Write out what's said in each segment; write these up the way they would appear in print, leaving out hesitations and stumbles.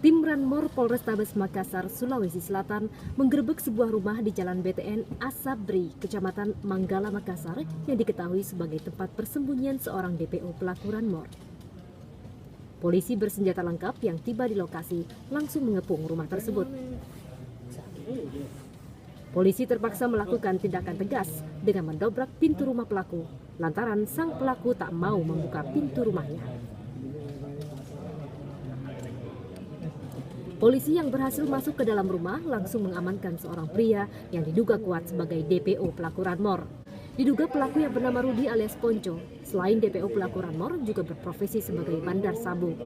Tim Ranmor Polrestabes Makassar, Sulawesi Selatan menggerebek sebuah rumah di Jalan BTN Asabri, Kecamatan Manggala, Makassar yang diketahui sebagai tempat persembunyian seorang DPO pelaku Ranmor. Polisi bersenjata lengkap yang tiba di lokasi langsung mengepung rumah tersebut. Polisi terpaksa melakukan tindakan tegas dengan mendobrak pintu rumah pelaku lantaran sang pelaku tak mau membuka pintu rumahnya. Polisi yang berhasil masuk ke dalam rumah langsung mengamankan seorang pria yang diduga kuat sebagai DPO pelaku Ranmor. Diduga pelaku yang bernama Rudi alias Ponco, selain DPO pelaku Ranmor juga berprofesi sebagai bandar sabu.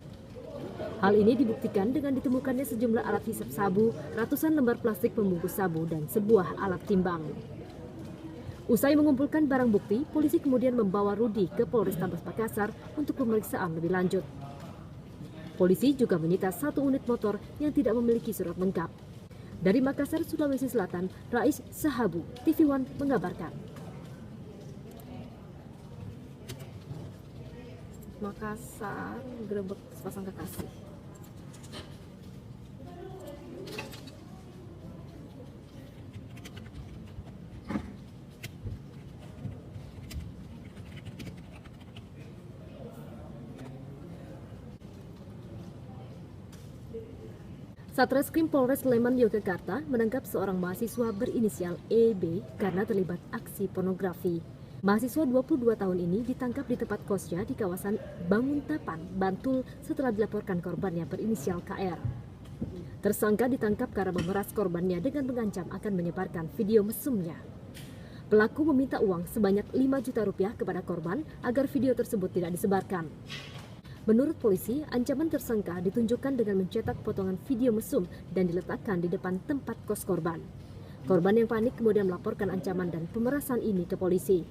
Hal ini dibuktikan dengan ditemukannya sejumlah alat hisap sabu, ratusan lembar plastik pembungkus sabu, dan sebuah alat timbang. Usai mengumpulkan barang bukti, polisi kemudian membawa Rudi ke Polrestabes Makassar untuk pemeriksaan lebih lanjut. Polisi juga menyita 1 unit motor yang tidak memiliki surat lengkap. Dari Makassar, Sulawesi Selatan, Rais Sahabu, TV One mengabarkan. Makassar, gerebek sepasang kekasih. Satreskrim Polres Sleman, Yogyakarta menangkap seorang mahasiswa berinisial EB karena terlibat aksi pornografi. Mahasiswa 22 tahun ini ditangkap di tempat kosnya di kawasan Banguntapan, Bantul setelah dilaporkan korbannya berinisial KR. Tersangka ditangkap karena memeras korbannya dengan mengancam akan menyebarkan video mesumnya. Pelaku meminta uang sebanyak 5 juta rupiah kepada korban agar video tersebut tidak disebarkan. Menurut polisi, ancaman tersangka ditunjukkan dengan mencetak potongan video mesum dan diletakkan di depan tempat kos korban. Korban yang panik kemudian melaporkan ancaman dan pemerasan ini ke polisi.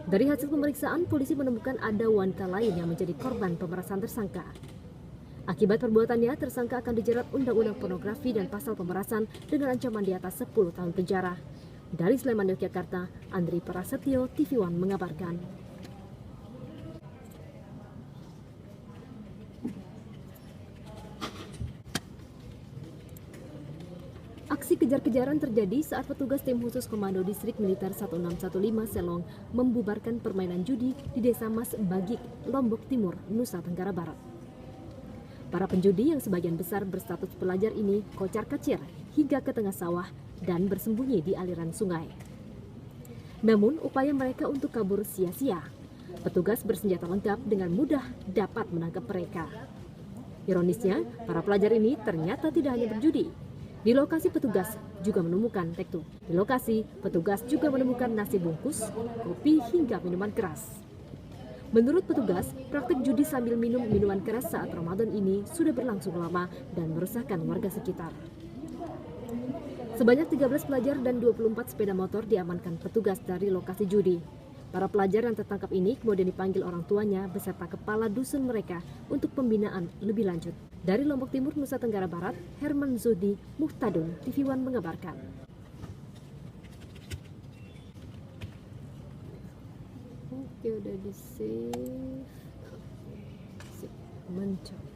Dari hasil pemeriksaan, polisi menemukan ada wanita lain yang menjadi korban pemerasan tersangka. Akibat perbuatannya, tersangka akan dijerat Undang-Undang Pornografi dan pasal pemerasan dengan ancaman di atas 10 tahun penjara. Dari Sleman, Yogyakarta, Andri Prasetyo, TV One mengabarkan. Aksi kejar-kejaran terjadi saat petugas tim khusus Komando Distrik Militer 1615 Selong membubarkan permainan judi di Desa Mas Bagik, Lombok Timur, Nusa Tenggara Barat. Para penjudi yang sebagian besar berstatus pelajar ini kocar-kacir hingga ke tengah sawah dan bersembunyi di aliran sungai. Namun upaya mereka untuk kabur sia-sia. Petugas bersenjata lengkap dengan mudah dapat menangkap mereka. Ironisnya, para pelajar ini ternyata tidak hanya berjudi. Di lokasi petugas juga menemukan nasi bungkus, kopi hingga minuman keras. Menurut petugas, praktik judi sambil minum minuman keras saat Ramadan ini sudah berlangsung lama dan meresahkan warga sekitar. Sebanyak 13 pelajar dan 24 sepeda motor diamankan petugas dari lokasi judi. Para pelajar yang tertangkap ini kemudian dipanggil orang tuanya beserta kepala dusun mereka untuk pembinaan lebih lanjut. Dari Lombok Timur, Nusa Tenggara Barat, Herman Zudi Muhtadun, TV One mengabarkan. Oke, udah di save. Sip, mencok.